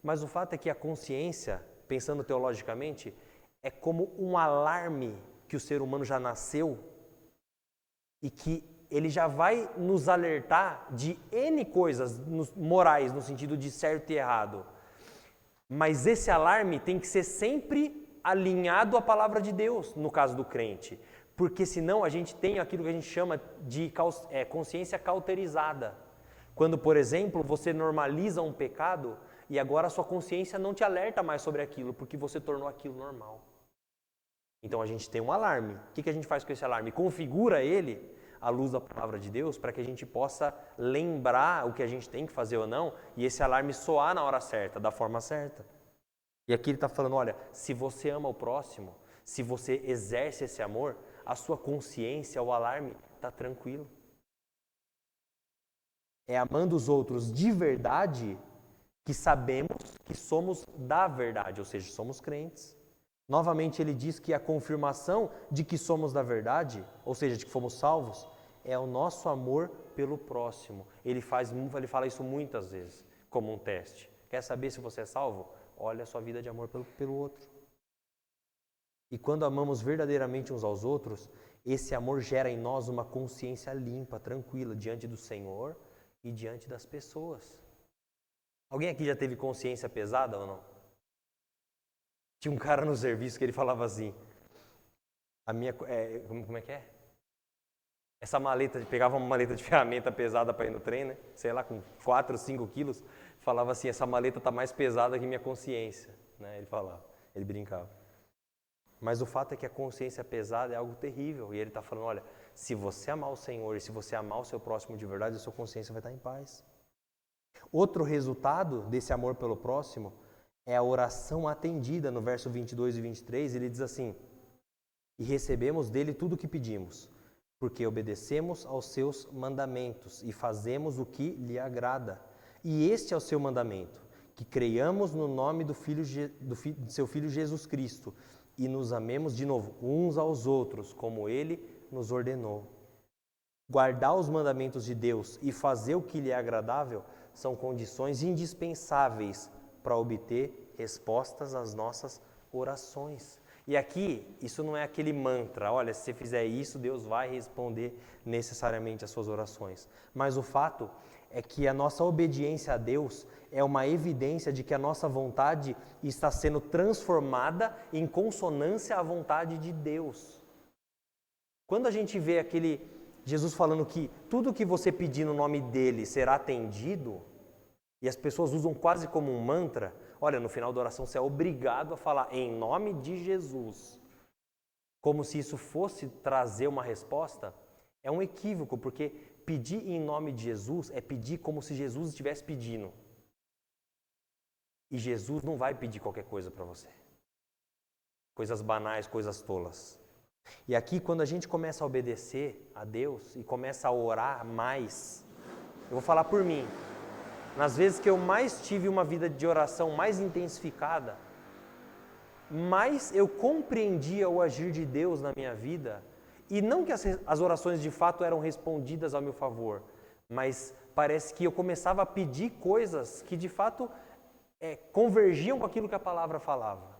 Mas o fato é que a consciência, pensando teologicamente, é como um alarme que o ser humano já nasceu e que ele já vai nos alertar de N coisas morais, no sentido de certo e errado. Mas esse alarme tem que ser sempre alinhado à palavra de Deus, no caso do crente. Porque senão a gente tem aquilo que a gente chama de consciência cauterizada. Quando, por exemplo, você normaliza um pecado e agora a sua consciência não te alerta mais sobre aquilo, porque você tornou aquilo normal. Então a gente tem um alarme. O que a gente faz com esse alarme? Configura ele à luz da palavra de Deus para que a gente possa lembrar o que a gente tem que fazer ou não e esse alarme soar na hora certa, da forma certa. E aqui ele está falando, olha, se você ama o próximo, se você exerce esse amor, a sua consciência, o alarme, está tranquilo. É amando os outros de verdade que sabemos que somos da verdade, ou seja, somos crentes. Novamente ele diz que a confirmação de que somos da verdade, ou seja, de que fomos salvos, é o nosso amor pelo próximo. Ele fala isso muitas vezes, como um teste. Quer saber se você é salvo? Olha a sua vida de amor pelo outro. E quando amamos verdadeiramente uns aos outros, esse amor gera em nós uma consciência limpa, tranquila, diante do Senhor e diante das pessoas. Alguém aqui já teve consciência pesada ou não? Tinha um cara no serviço que ele falava assim, como é que é? Essa maleta, pegava uma maleta de ferramenta pesada para ir no trem, né? Sei lá, com 4, 5 quilos, falava assim, essa maleta está mais pesada que minha consciência, né? Ele falava, ele brincava. Mas o fato é que a consciência pesada é algo terrível, e ele está falando, olha, se você amar o Senhor e se você amar o seu próximo de verdade, a sua consciência vai estar em paz. Outro resultado desse amor pelo próximo é a oração atendida, no verso 22 e 23, ele diz assim, e recebemos dele tudo o que pedimos, porque obedecemos aos seus mandamentos e fazemos o que lhe agrada. E este é o seu mandamento, que creiamos no nome do seu Filho Jesus Cristo e nos amemos de novo uns aos outros, como ele nos ordenou. Guardar os mandamentos de Deus e fazer o que lhe é agradável são condições indispensáveis para obter respostas às nossas orações. E aqui, isso não é aquele mantra, olha, se você fizer isso, Deus vai responder necessariamente às suas orações. Mas o fato é que a nossa obediência a Deus é uma evidência de que a nossa vontade está sendo transformada em consonância à vontade de Deus. Quando a gente vê aquele Jesus falando que tudo que você pedir no nome dele será atendido, e as pessoas usam quase como um mantra, olha, no final da oração você é obrigado a falar em nome de Jesus. Como se isso fosse trazer uma resposta, é um equívoco, porque pedir em nome de Jesus é pedir como se Jesus estivesse pedindo. E Jesus não vai pedir qualquer coisa para você. Coisas banais, coisas tolas. E aqui, quando a gente começa a obedecer a Deus e começa a orar mais, eu vou falar por mim, nas vezes que eu mais tive uma vida de oração mais intensificada, mais eu compreendia o agir de Deus na minha vida, e não que as orações de fato eram respondidas ao meu favor, mas parece que eu começava a pedir coisas que de fato convergiam com aquilo que a palavra falava.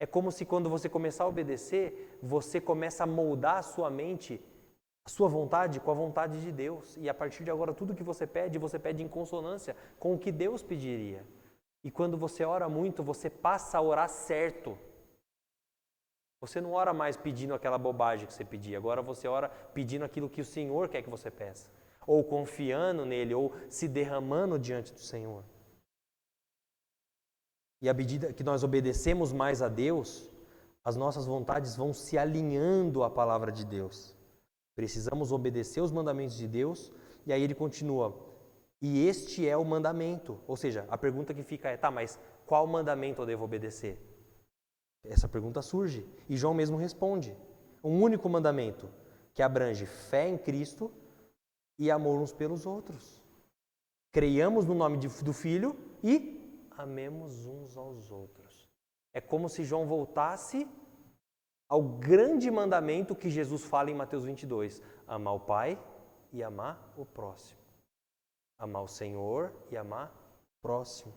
É como se quando você começar a obedecer, você começa a moldar a sua mente, a sua vontade com a vontade de Deus. E a partir de agora, tudo que você pede em consonância com o que Deus pediria. E quando você ora muito, você passa a orar certo. Você não ora mais pedindo aquela bobagem que você pedia. Agora você ora pedindo aquilo que o Senhor quer que você peça. Ou confiando nele, ou se derramando diante do Senhor. E à medida que nós obedecemos mais a Deus, as nossas vontades vão se alinhando à palavra de Deus. Precisamos obedecer os mandamentos de Deus, e aí ele continua, e este é o mandamento. Ou seja, a pergunta que fica é, tá, mas qual mandamento eu devo obedecer? Essa pergunta surge, e João mesmo responde. Um único mandamento, que abrange fé em Cristo e amor uns pelos outros. Creiamos no nome do Filho e amemos uns aos outros. É como se João voltasse ao grande mandamento que Jesus fala em Mateus 22. Amar o Pai e amar o próximo. Amar o Senhor e amar o próximo.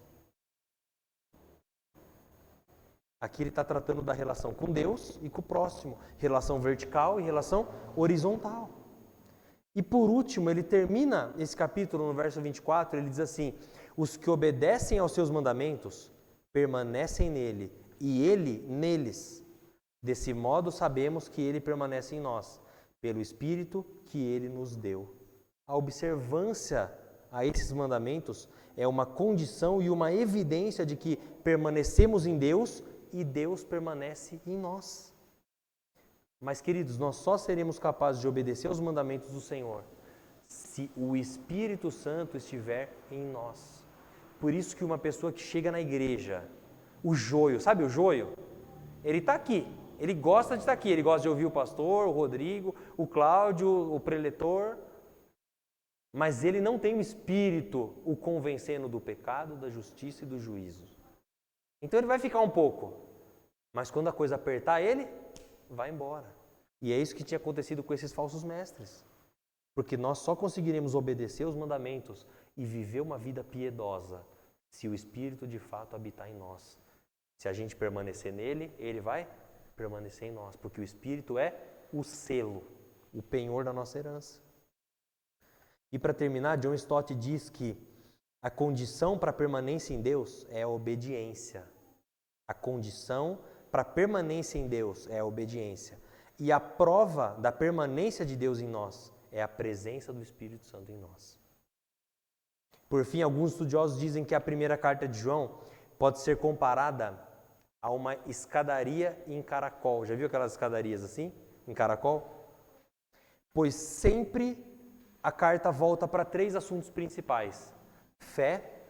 Aqui ele está tratando da relação com Deus e com o próximo. Relação vertical e relação horizontal. E por último, ele termina esse capítulo no verso 24, ele diz assim, os que obedecem aos seus mandamentos permanecem nele e ele neles. Desse modo sabemos que ele permanece em nós, pelo Espírito que ele nos deu. A observância a esses mandamentos é uma condição e uma evidência de que permanecemos em Deus e Deus permanece em nós. Mas, queridos, nós só seremos capazes de obedecer aos mandamentos do Senhor se o Espírito Santo estiver em nós. Por isso que uma pessoa que chega na igreja, o joio, sabe o joio? Ele está aqui, ele gosta de estar aqui, ele gosta de ouvir o pastor, o Rodrigo, o Cláudio, o preletor, mas ele não tem o Espírito o convencendo do pecado, da justiça e do juízo. Então ele vai ficar um pouco, mas quando a coisa apertar ele, vai embora. E é isso que tinha acontecido com esses falsos mestres. Porque nós só conseguiremos obedecer os mandamentos e viver uma vida piedosa se o Espírito de fato habitar em nós. Se a gente permanecer nele, ele vai permanecer em nós. Porque o Espírito é o selo, o penhor da nossa herança. E para terminar, John Stott diz que a condição para a permanência em Deus é a obediência. A condição para a permanência em Deus é a obediência. E a prova da permanência de Deus em nós é a presença do Espírito Santo em nós. Por fim, alguns estudiosos dizem que a primeira carta de João pode ser comparada a uma escadaria em caracol. Já viu aquelas escadarias assim, em caracol? Pois sempre a carta volta para 3 assuntos principais: fé,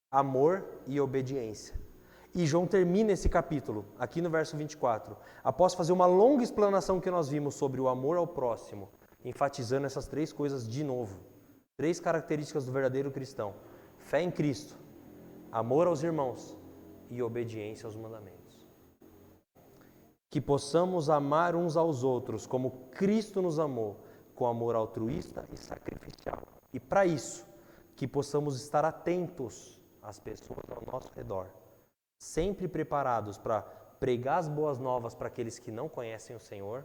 amor e obediência. E João termina esse capítulo, aqui no verso 24, após fazer uma longa explanação que nós vimos sobre o amor ao próximo, enfatizando essas 3 coisas de novo. 3 características do verdadeiro cristão: fé em Cristo, amor aos irmãos e obediência aos mandamentos. Que possamos amar uns aos outros como Cristo nos amou, com amor altruísta e sacrificial. E para isso, que possamos estar atentos às pessoas ao nosso redor, sempre preparados para pregar as boas novas para aqueles que não conhecem o Senhor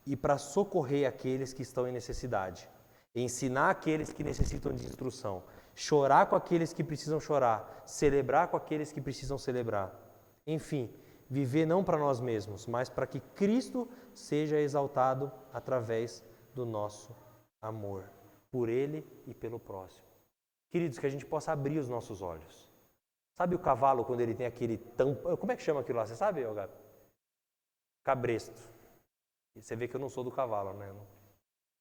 e para socorrer aqueles que estão em necessidade, ensinar aqueles que necessitam de instrução, chorar com aqueles que precisam chorar, celebrar com aqueles que precisam celebrar. Enfim, viver não para nós mesmos, mas para que Cristo seja exaltado através do nosso amor, por Ele e pelo próximo. Queridos, que a gente possa abrir os nossos olhos. Sabe o cavalo quando ele tem aquele tampão? Como é que chama aquilo lá? Você sabe, Gabi? Cabresto. E você vê que eu não sou do cavalo, né?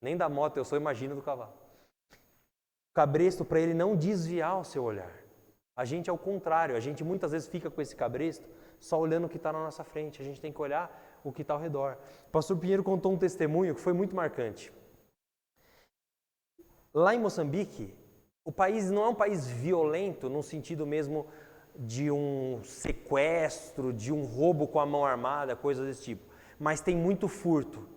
Nem da moto eu sou, imagina do cavalo. Cabresto para ele não desviar o seu olhar. A gente é o contrário, a gente muitas vezes fica com esse cabresto só olhando o que está na nossa frente. A gente tem que olhar o que está ao redor. O pastor Pinheiro contou um testemunho que foi muito marcante. Lá em Moçambique, o país não é um país violento no sentido mesmo de um sequestro, de um roubo com a mão armada, coisas desse tipo. Mas tem muito furto.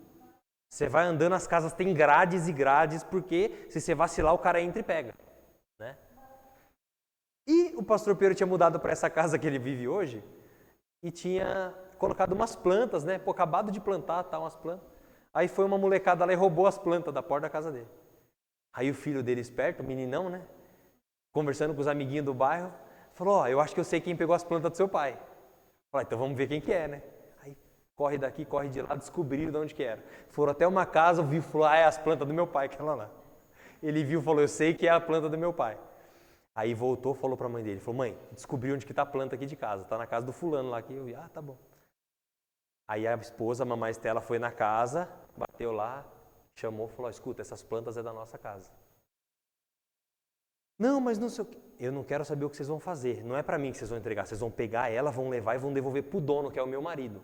Você vai andando, as casas têm grades e grades, porque se você vacilar, o cara entra e pega. Né? E o pastor Pinheiro tinha mudado para essa casa que ele vive hoje e tinha colocado umas plantas, né? Pô, acabado de plantar, tá, umas plantas. Aí foi uma molecada lá e roubou as plantas da porta da casa dele. Aí o filho dele esperto, o meninão, né? Conversando com os amiguinhos do bairro, falou, eu acho que eu sei quem pegou as plantas do seu pai. Falei, então vamos ver quem que é, né? Aí corre daqui, corre de lá, descobriram de onde que era. Foram até uma casa, viu, falou, é as plantas do meu pai, aquela lá. Ele viu, falou, eu sei que é a planta do meu pai. Aí voltou, falou para a mãe dele, falou, mãe, descobri onde que tá a planta aqui de casa, tá na casa do fulano lá que eu vi. Ah, tá bom. Aí a esposa, a mamãe Estela, foi na casa, bateu lá, chamou, falou, escuta, essas plantas é da nossa casa. Não, mas não sei o que. Eu não quero saber o que vocês vão fazer. Não é para mim que vocês vão entregar. Vocês vão pegar ela, vão levar e vão devolver pro dono, que é o meu marido.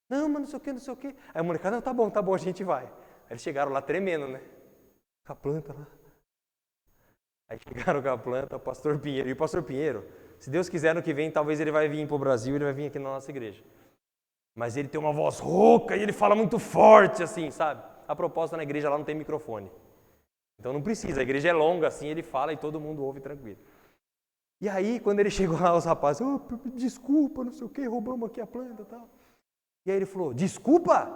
Não, mas não sei o que, não sei o que. Aí a molecada, não, tá bom, a gente vai. Aí eles chegaram lá tremendo, né? Com a planta lá. Aí chegaram com a planta, o pastor Pinheiro. E o pastor Pinheiro, se Deus quiser, no que vem, talvez ele vai vir pro Brasil, ele vai vir aqui na nossa igreja. Mas ele tem uma voz rouca e ele fala muito forte, assim, sabe? A propósito, na igreja lá não tem microfone. Então não precisa, a igreja é longa, assim, ele fala e todo mundo ouve tranquilo. E aí, quando ele chegou lá, os rapazes, desculpa, não sei o que, roubamos aqui a planta e tal. E aí ele falou, desculpa?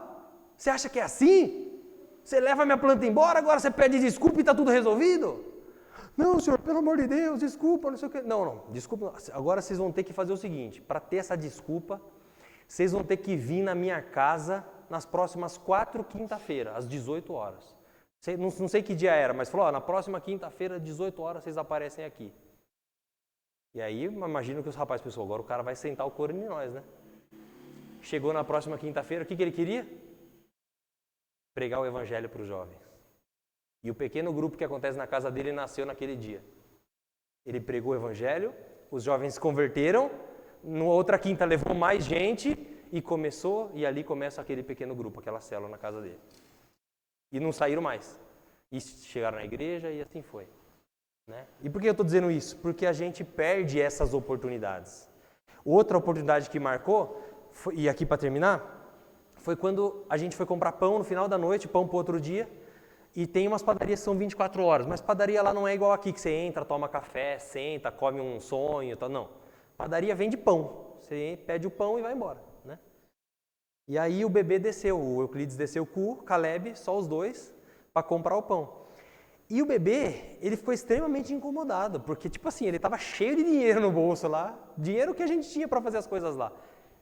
Você acha que é assim? Você leva a minha planta embora, agora você pede desculpa e tá tudo resolvido? Não, senhor, pelo amor de Deus, desculpa, não sei o que. Não, desculpa, agora vocês vão ter que fazer o seguinte, para ter essa desculpa, vocês vão ter que vir na minha casa nas próximas 4 quinta-feiras, às 18 horas. Não sei que dia era, mas falou, na próxima quinta-feira, 18 horas, vocês aparecem aqui. E aí, imagino que os rapazes pensou, agora o cara vai sentar o couro em nós, né? Chegou na próxima quinta-feira, o que ele queria? Pregar o evangelho para os jovens. E o pequeno grupo que acontece na casa dele nasceu naquele dia. Ele pregou o evangelho, os jovens se converteram, na outra quinta levou mais gente e começou, e ali começa aquele pequeno grupo, aquela célula na casa dele. E não saíram mais. E chegaram na igreja e assim foi. Né? E por que eu estou dizendo isso? Porque a gente perde essas oportunidades. Outra oportunidade que marcou, e aqui para terminar, foi quando a gente foi comprar pão no final da noite, pão para outro dia, e tem umas padarias que são 24 horas, mas padaria lá não é igual aqui, que você entra, toma café, senta, come um sonho, tal. Não. Padaria vende pão. Você pede o pão e vai embora. Né? E aí o bebê desceu, o Euclides desceu com o Caleb, só os dois, para comprar o pão. E o bebê, ele ficou extremamente incomodado, porque tipo assim, ele estava cheio de dinheiro no bolso lá, dinheiro que a gente tinha para fazer as coisas lá.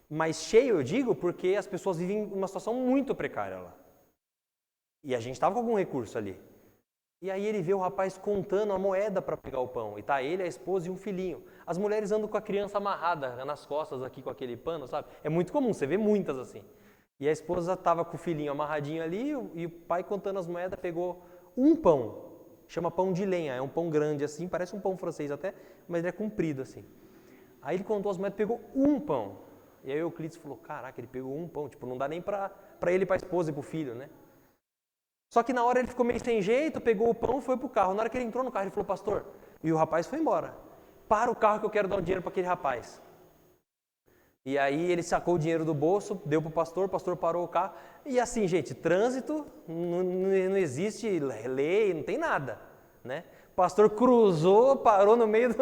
Mas cheio, eu digo, porque as pessoas vivem uma situação muito precária lá. E a gente estava com algum recurso ali. E aí ele vê o rapaz contando a moeda para pegar o pão. E tá ele, a esposa e um filhinho. As mulheres andam com a criança amarrada nas costas aqui com aquele pano, sabe? É muito comum, você vê muitas assim. E a esposa estava com o filhinho amarradinho ali e o pai contando as moedas pegou um pão. Chama pão de lenha, é um pão grande assim, parece um pão francês até, mas ele é comprido assim. Aí ele contou as moedas, pegou um pão. E aí o Euclides falou, caraca, ele pegou um pão, tipo, não dá nem para ele, para a esposa e para o filho, né? Só que na hora ele ficou meio sem jeito, pegou o pão e foi pro carro. Na hora que ele entrou no carro, ele falou, pastor, e o rapaz foi embora. Para o carro que eu quero dar um dinheiro para aquele rapaz. E aí ele sacou o dinheiro do bolso, deu pro pastor, o pastor parou o carro. E assim, gente, trânsito, não existe lei, não tem nada, né? O pastor cruzou, parou no meio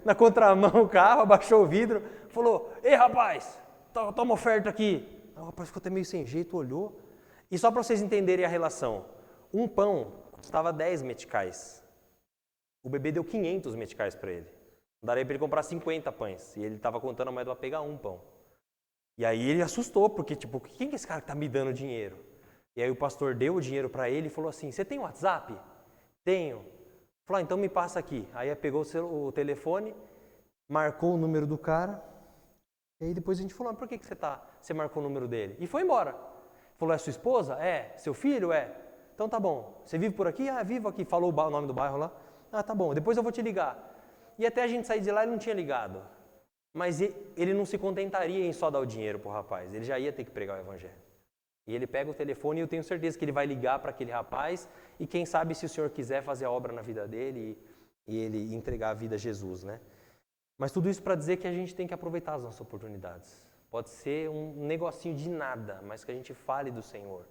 na contramão o carro, abaixou o vidro, falou, ei rapaz, toma oferta aqui. O rapaz ficou até meio sem jeito, olhou. E só para vocês entenderem a relação, um pão custava 10 meticais. O bebê deu 500 meticais para ele. Daria para ele comprar 50 pães. E ele estava contando a moeda para pegar um pão. E aí ele assustou, porque tipo, quem que é esse cara que está me dando dinheiro? E aí o pastor deu o dinheiro para ele e falou assim, você tem WhatsApp? Tenho. Falou, então me passa aqui. Aí pegou o telefone, marcou o número do cara. E aí depois a gente falou, por que você marcou o número dele? E foi embora. Falou, é sua esposa? É. Seu filho? É. Então tá bom. Você vive por aqui? Ah, vivo aqui. Falou o nome do bairro lá. Ah, tá bom. Depois eu vou te ligar. E até a gente sair de lá ele não tinha ligado. Mas ele não se contentaria em só dar o dinheiro para o rapaz, ele já ia ter que pregar o evangelho. E ele pega o telefone e eu tenho certeza que ele vai ligar para aquele rapaz e quem sabe se o Senhor quiser fazer a obra na vida dele e ele entregar a vida a Jesus, né? Mas tudo isso para dizer que a gente tem que aproveitar as nossas oportunidades. Pode ser um negocinho de nada, mas que a gente fale do Senhor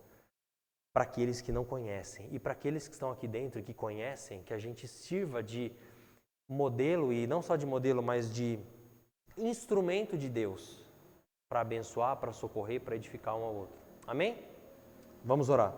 para aqueles que não conhecem. E para aqueles que estão aqui dentro e que conhecem, que a gente sirva de modelo, e não só de modelo, mas de instrumento de Deus para abençoar, para socorrer, para edificar um ao outro. Amém? Vamos orar.